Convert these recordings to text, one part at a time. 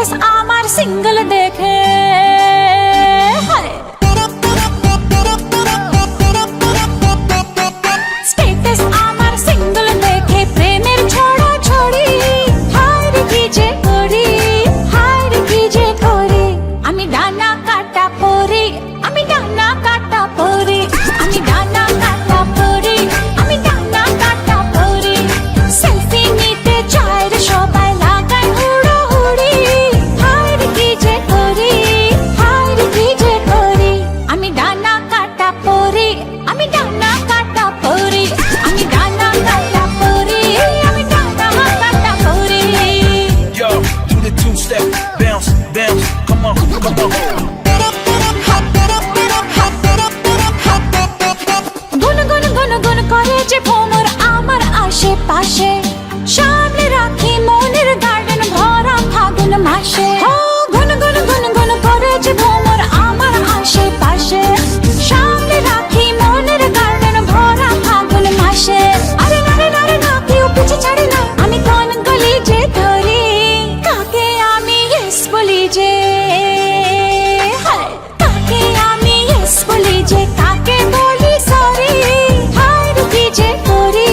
Status আমার single দেখে status আমার সিঙ্গেল দেখে প্রেমের ছড়া ছড়ি হায় কি যে করি হায় কি যে করি আমি ডানা কাটা পরি আমি ডানা কাটা পরি আমি ডানা কাটা পরি আমি ডানা কাটা পরি সেলফি নিতে চায় রে সবাই লাগায় হুড়োহুড়ি হায় কি যে করি হায় কি যে করি আমি ডানা কাটা পরি আমি ডানা কাটা পরি আমি ডানা কাটা পরি আমি ডানা কাটা পরি Yo, do the two-step, bounce, bounce, come on, come on. গুন গুন গুন গুন করে যে ভ্রমর আমার আশেপাশে সামনে রাখি মনের গার্ডেন ভরা ফাগুন মাসে গুন গুন গুন গুন করে যে ভ্রমর আমার আশেপাশে সামনে রাখি মনের গার্ডেন ভরা ফাগুন মাসে আরে নারে নারে না কেউ পিছে ছাড়ে না আমি কোন গলি যে ধরি কাকে আমি ইয়েস বলি যে কাকে আমি ইয়েস বলি যে কাকে বলি সরি হায় কি যে করি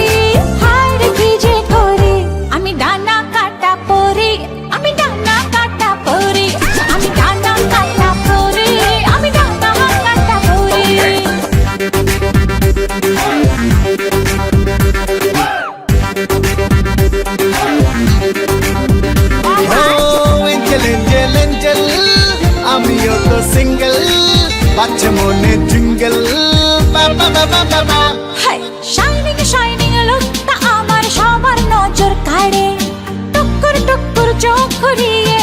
হায় কি যে করি আমি ডানা কাটা পরি আমি ডানা কাটা পরি আমি ডানা কাটা পরি আমি ডানা কাটা পরি এঞ্জেল এঞ্জেল এঞ্জেল আমিও তো সিঙ্গেল বাচ্চা মনে জিঙ্গল বাবা বাবা বাবা হাই শাইনিং শাইনিং লুকটা আমার সবার নজর কাড়ে টুকুর টুকুর চোখ ঘুরিয়ে